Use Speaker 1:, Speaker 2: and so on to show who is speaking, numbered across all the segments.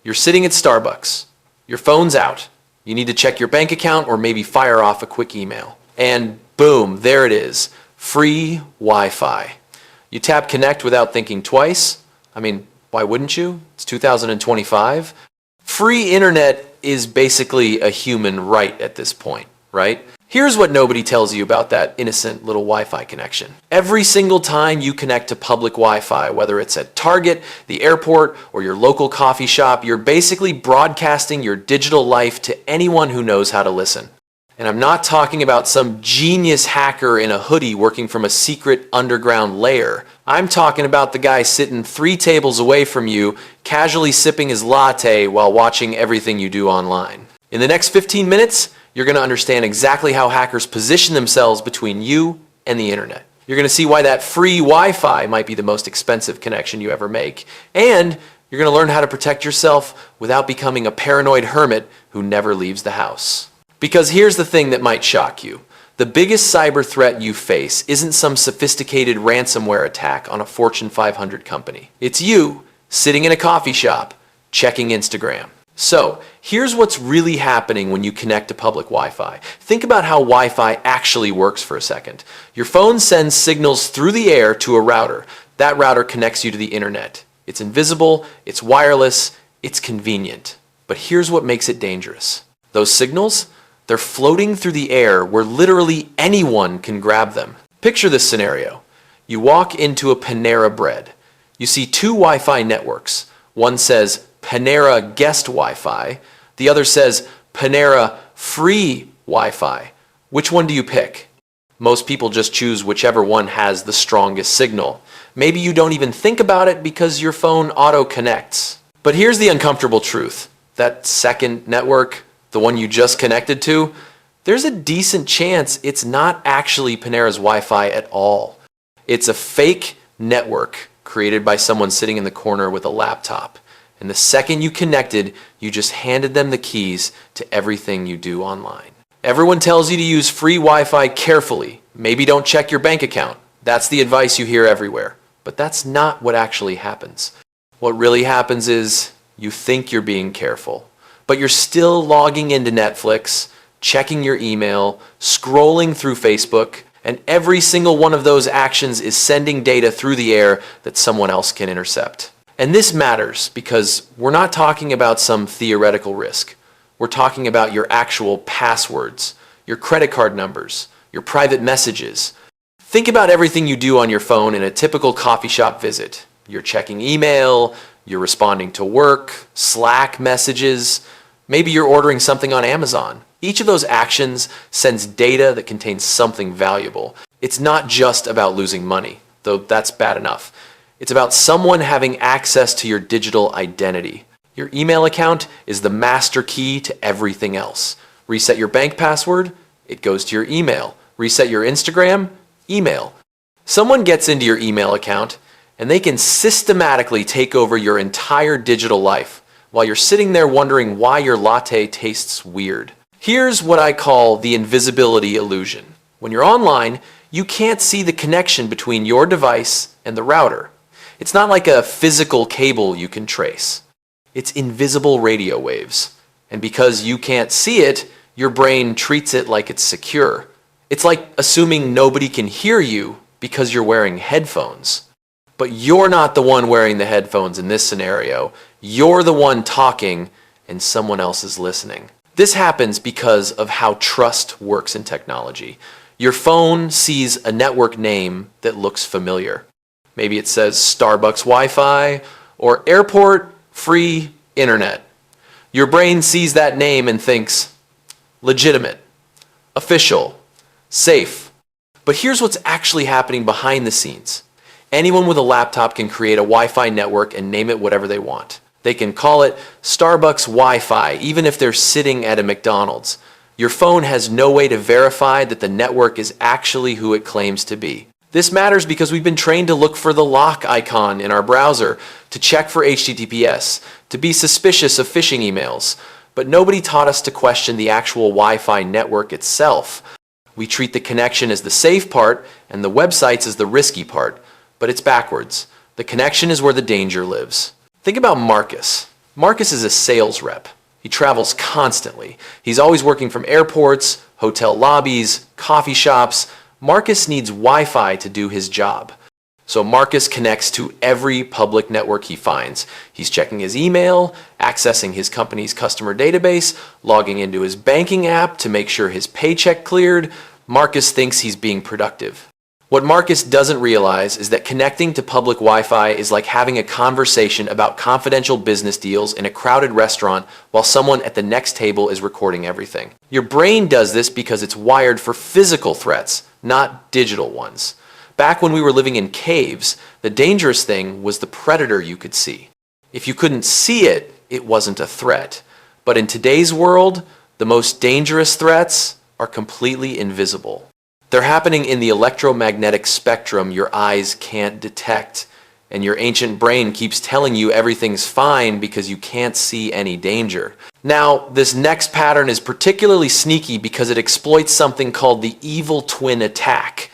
Speaker 1: You're sitting at Starbucks. Your phone's out. You need to check your bank account or maybe fire off a quick email. And boom, there it is. Free Wi-Fi. You tap connect without thinking twice. I mean, why wouldn't you? It's 2025. Free internet is basically a human right at this point, right? Here's what nobody tells you about that innocent little Wi-Fi connection. Every single time you connect to public Wi-Fi, whether it's at Target, the airport, or your local coffee shop, you're basically broadcasting your digital life to anyone who knows how to listen. And I'm not talking about some genius hacker in a hoodie working from a secret underground lair. I'm talking about the guy sitting 3 tables away from you, casually sipping his latte while watching everything you do online. In the next 15 minutes, you're going to understand exactly how hackers position themselves between you and the internet. You're going to see why that free Wi-Fi might be the most expensive connection you ever make. And you're going to learn how to protect yourself without becoming a paranoid hermit who never leaves the house. Because here's the thing that might shock you. The biggest cyber threat you face isn't some sophisticated ransomware attack on a Fortune 500 company. It's you sitting in a coffee shop checking Instagram. So here's what's really happening when you connect to public Wi-Fi. Think about how Wi-Fi actually works for a second. Your phone sends signals through the air to a router. That router connects you to the internet. It's invisible, it's wireless, it's convenient. But here's what makes it dangerous. Those signals, they're floating through the air where literally anyone can grab them. Picture this scenario. You walk into a Panera Bread. You see 2 Wi-Fi networks. One says Panera Guest Wi-Fi. The other says Panera Free Wi-Fi. Which one do you pick? Most people just choose whichever one has the strongest signal. Maybe you don't even think about it because your phone auto-connects. But here's the uncomfortable truth. That second network, the one you just connected to, there's a decent chance it's not actually Panera's Wi-Fi at all. It's a fake network created by someone sitting in the corner with a laptop. And the second you connected, you just handed them the keys to everything you do online. Everyone tells you to use free Wi-Fi carefully. Maybe don't check your bank account. That's the advice you hear everywhere. But that's not what actually happens. What really happens is you think you're being careful, but you're still logging into Netflix, checking your email, scrolling through Facebook, and every single one of those actions is sending data through the air that someone else can intercept. And this matters because we're not talking about some theoretical risk. We're talking about your actual passwords, your credit card numbers, your private messages. Think about everything you do on your phone in a typical coffee shop visit. You're checking email, you're responding to work, Slack messages, maybe you're ordering something on Amazon. Each of those actions sends data that contains something valuable. It's not just about losing money, though that's bad enough. It's about someone having access to your digital identity. Your email account is the master key to everything else. Reset your bank password, it goes to your email. Reset your Instagram, email. Someone gets into your email account and they can systematically take over your entire digital life while you're sitting there wondering why your latte tastes weird. Here's what I call the invisibility illusion. When you're online, you can't see the connection between your device and the router. It's not like a physical cable you can trace. It's invisible radio waves. And because you can't see it, your brain treats it like it's secure. It's like assuming nobody can hear you because you're wearing headphones. But you're not the one wearing the headphones in this scenario. You're the one talking and someone else is listening. This happens because of how trust works in technology. Your phone sees a network name that looks familiar. Maybe it says Starbucks Wi-Fi or airport free internet. Your brain sees that name and thinks, legitimate, official, safe. But here's what's actually happening behind the scenes. Anyone with a laptop can create a Wi-Fi network and name it whatever they want. They can call it Starbucks Wi-Fi, even if they're sitting at a McDonald's. Your phone has no way to verify that the network is actually who it claims to be. This matters because we've been trained to look for the lock icon in our browser, to check for HTTPS, to be suspicious of phishing emails. But nobody taught us to question the actual Wi-Fi network itself. We treat the connection as the safe part and the websites as the risky part. But it's backwards. The connection is where the danger lives. Think about Marcus. Marcus is a sales rep. He travels constantly. He's always working from airports, hotel lobbies, coffee shops. Marcus needs Wi-Fi to do his job. So Marcus connects to every public network he finds. He's checking his email, accessing his company's customer database, logging into his banking app to make sure his paycheck cleared. Marcus thinks he's being productive. What Marcus doesn't realize is that connecting to public Wi-Fi is like having a conversation about confidential business deals in a crowded restaurant while someone at the next table is recording everything. Your brain does this because it's wired for physical threats, not digital ones. Back when we were living in caves, the dangerous thing was the predator you could see. If you couldn't see it, it wasn't a threat. But in today's world, the most dangerous threats are completely invisible. They're happening in the electromagnetic spectrum your eyes can't detect, and your ancient brain keeps telling you everything's fine because you can't see any danger. Now, this next pattern is particularly sneaky because it exploits something called the evil twin attack.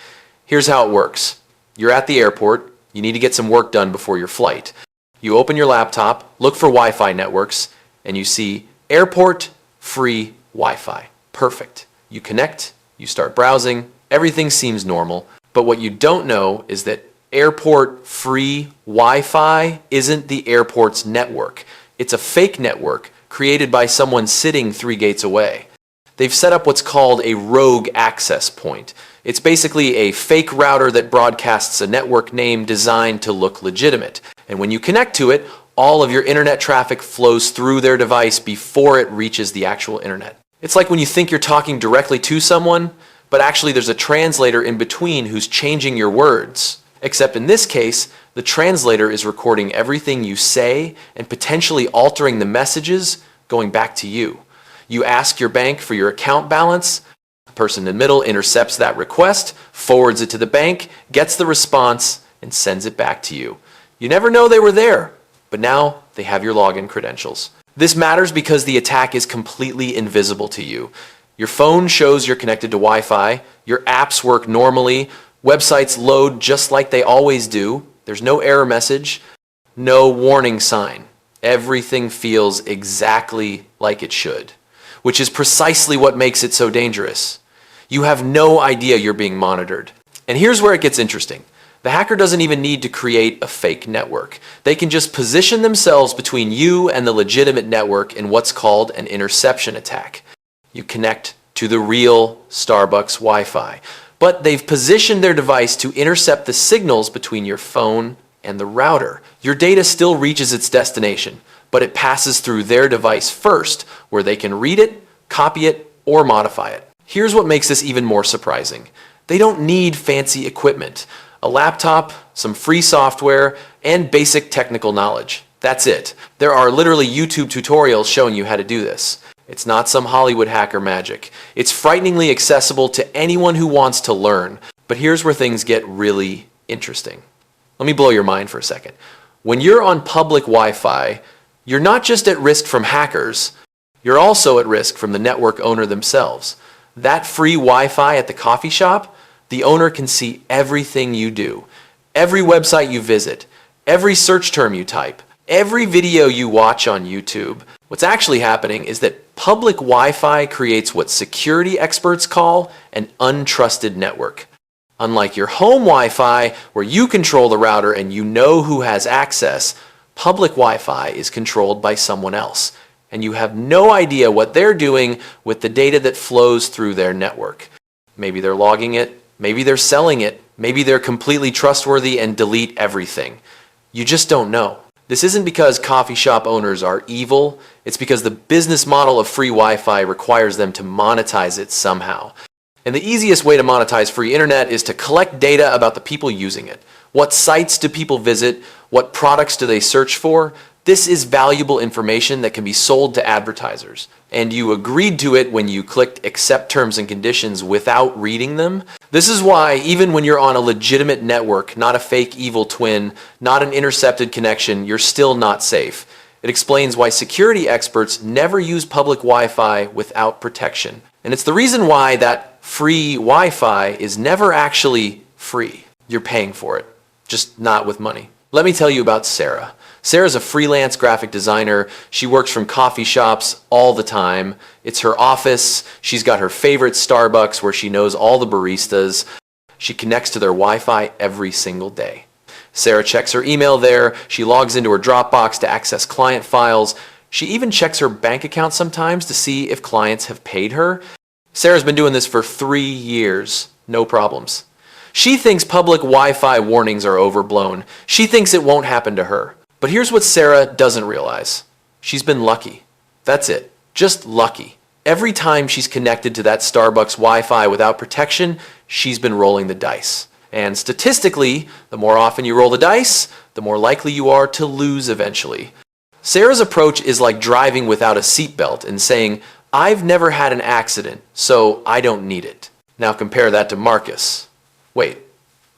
Speaker 1: Here's how it works. You're at the airport. You need to get some work done before your flight. You open your laptop, look for Wi-Fi networks, and you see airport free Wi-Fi. Perfect. You connect, you start browsing, everything seems normal. But what you don't know is that airport free Wi-Fi isn't the airport's network. It's a fake network created by someone sitting 3 gates away. They've set up what's called a rogue access point. It's basically a fake router that broadcasts a network name designed to look legitimate. And when you connect to it, all of your internet traffic flows through their device before it reaches the actual internet. It's like when you think you're talking directly to someone, but actually there's a translator in between who's changing your words. Except in this case, the translator is recording everything you say and potentially altering the messages going back to you. You ask your bank for your account balance. The person in the middle intercepts that request, forwards it to the bank, gets the response, and sends it back to you. You never know they were there, but now they have your login credentials. This matters because the attack is completely invisible to you. Your phone shows you're connected to Wi-Fi, your apps work normally, websites load just like they always do, there's no error message, no warning sign. Everything feels exactly like it should, which is precisely what makes it so dangerous. You have no idea you're being monitored. And here's where it gets interesting. The hacker doesn't even need to create a fake network. They can just position themselves between you and the legitimate network in what's called an interception attack. You connect to the real Starbucks Wi-Fi, but they've positioned their device to intercept the signals between your phone and the router. Your data still reaches its destination, but it passes through their device first, where they can read it, copy it, or modify it. Here's what makes this even more surprising. They don't need fancy equipment. A laptop, some free software, and basic technical knowledge. That's it. There are literally YouTube tutorials showing you how to do this. It's not some Hollywood hacker magic. It's frighteningly accessible to anyone who wants to learn. But here's where things get really interesting. Let me blow your mind for a second. When you're on public Wi-Fi, you're not just at risk from hackers, you're also at risk from the network owner themselves. That free Wi-Fi at the coffee shop, the owner can see everything you do, every website you visit, every search term you type, every video you watch on YouTube. What's actually happening is that public Wi-Fi creates what security experts call an untrusted network. Unlike your home Wi-Fi, where you control the router and you know who has access, public Wi-Fi is controlled by someone else, and you have no idea what they're doing with the data that flows through their network. Maybe they're logging it, maybe they're selling it, maybe they're completely trustworthy and delete everything. You just don't know. This isn't because coffee shop owners are evil, it's because the business model of free Wi-Fi requires them to monetize it somehow. And the easiest way to monetize free internet is to collect data about the people using it. What sites do people visit? What products do they search for? This is valuable information that can be sold to advertisers. And you agreed to it when you clicked accept terms and conditions without reading them. This is why even when you're on a legitimate network, not a fake evil twin, not an intercepted connection, you're still not safe. It explains why security experts never use public Wi-Fi without protection. And it's the reason why that free Wi-Fi is never actually free. You're paying for it, just not with money. Let me tell you about Sarah. Sarah's a freelance graphic designer. She works from coffee shops all the time. It's her office. She's got her favorite Starbucks where she knows all the baristas. She connects to their Wi-Fi every single day. Sarah checks her email there. She logs into her Dropbox to access client files. She even checks her bank account sometimes to see if clients have paid her. Sarah's been doing this for 3 years. No problems. She thinks public Wi-Fi warnings are overblown. She thinks it won't happen to her. But here's what Sarah doesn't realize. She's been lucky. That's it. Just lucky. Every time she's connected to that Starbucks Wi-Fi without protection, she's been rolling the dice. And statistically, the more often you roll the dice, the more likely you are to lose eventually. Sarah's approach is like driving without a seatbelt and saying, I've never had an accident, so I don't need it. Now compare that to Marcus. Wait,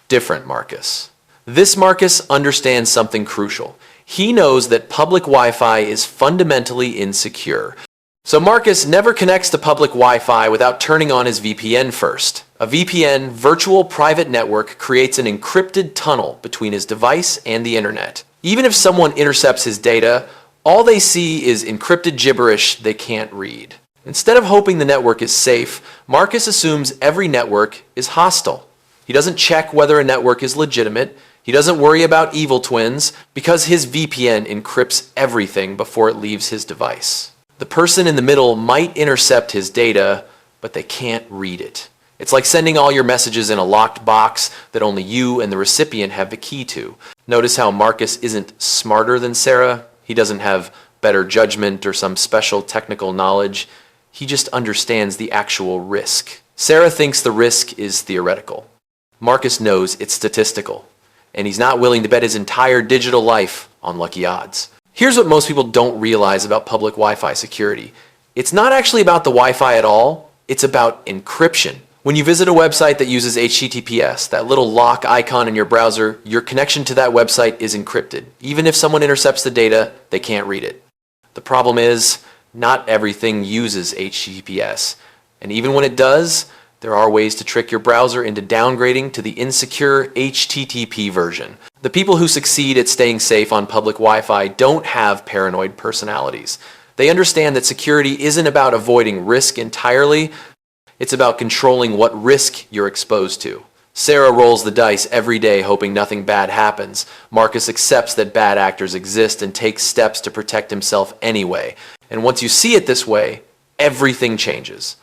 Speaker 1: different Marcus. This Marcus understands something crucial. He knows that public Wi-Fi is fundamentally insecure. So Marcus never connects to public Wi-Fi without turning on his VPN first. A VPN, virtual private network, creates an encrypted tunnel between his device and the internet. Even if someone intercepts his data, all they see is encrypted gibberish they can't read. Instead of hoping the network is safe, Marcus assumes every network is hostile. He doesn't check whether a network is legitimate. He doesn't worry about evil twins because his VPN encrypts everything before it leaves his device. The person in the middle might intercept his data, but they can't read it. It's like sending all your messages in a locked box that only you and the recipient have the key to. Notice how Marcus isn't smarter than Sarah. He doesn't have better judgment or some special technical knowledge. He just understands the actual risk. Sarah thinks the risk is theoretical. Marcus knows it's statistical, and he's not willing to bet his entire digital life on lucky odds. Here's what most people don't realize about public Wi-Fi security. It's not actually about the Wi-Fi at all. It's about encryption. When you visit a website that uses HTTPS, that little lock icon in your browser, your connection to that website is encrypted. Even if someone intercepts the data, they can't read it. The problem is, not everything uses HTTPS. And even when it does, there are ways to trick your browser into downgrading to the insecure HTTP version. The people who succeed at staying safe on public Wi-Fi don't have paranoid personalities. They understand that security isn't about avoiding risk entirely. It's about controlling what risk you're exposed to. Sarah rolls the dice every day hoping nothing bad happens. Marcus accepts that bad actors exist and takes steps to protect himself anyway. And once you see it this way, everything changes.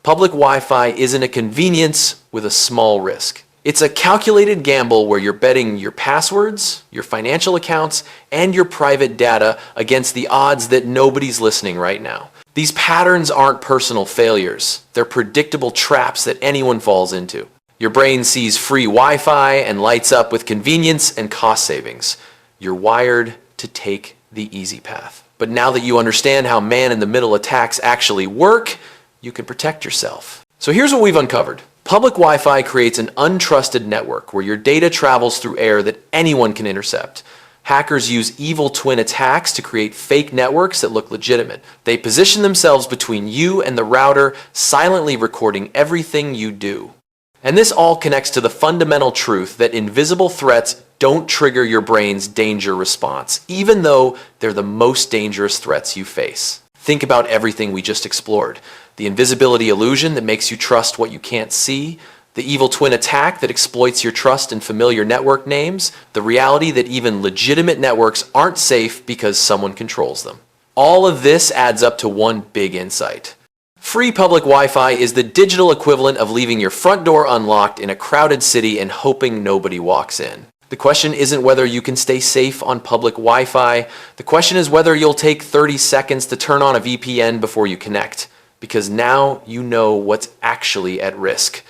Speaker 1: Public Wi-Fi isn't a convenience with a small risk. It's a calculated gamble where you're betting your passwords, your financial accounts, and your private data against the odds that nobody's listening right now. These patterns aren't personal failures. They're predictable traps that anyone falls into. Your brain sees free Wi-Fi and lights up with convenience and cost savings. You're wired to take the easy path. But now that you understand how man-in-the-middle attacks actually work, you can protect yourself. So here's what we've uncovered. Public Wi-Fi creates an untrusted network where your data travels through air that anyone can intercept. Hackers use evil twin attacks to create fake networks that look legitimate. They position themselves between you and the router, silently recording everything you do. And this all connects to the fundamental truth that invisible threats don't trigger your brain's danger response, even though they're the most dangerous threats you face. Think about everything we just explored. The invisibility illusion that makes you trust what you can't see, the evil twin attack that exploits your trust in familiar network names, the reality that even legitimate networks aren't safe because someone controls them. All of this adds up to one big insight. Free public Wi-Fi is the digital equivalent of leaving your front door unlocked in a crowded city and hoping nobody walks in. The question isn't whether you can stay safe on public Wi-Fi. The question is whether you'll take 30 seconds to turn on a VPN before you connect. Because now you know what's actually at risk.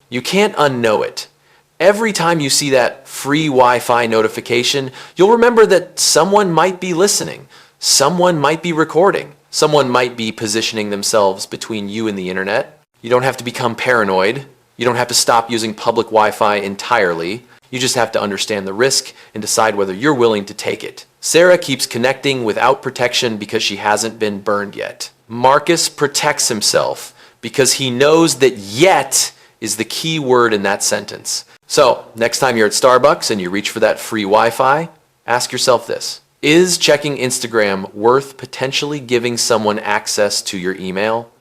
Speaker 1: You can't unknow it. Every time you see that free Wi-Fi notification, you'll remember that someone might be listening, someone might be recording, someone might be positioning themselves between you and the internet. You don't have to become paranoid. You don't have to stop using public Wi-Fi entirely. You just have to understand the risk and decide whether you're willing to take it. Sarah keeps connecting without protection because she hasn't been burned yet. Marcus protects himself because he knows that yet is the key word in that sentence. So, next time you're at Starbucks and you reach for that free Wi-Fi, ask yourself this. Is checking Instagram worth potentially giving someone access to your email?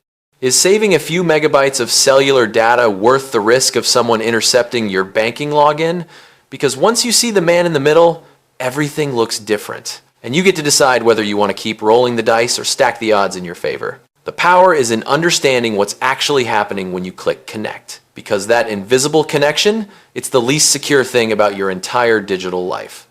Speaker 1: Is saving a few megabytes of cellular data worth the risk of someone intercepting your banking login? Because once you see the man in the middle, everything looks different. And you get to decide whether you want to keep rolling the dice or stack the odds in your favor. The power is in understanding what's actually happening when you click connect. Because that invisible connection, it's the least secure thing about your entire digital life.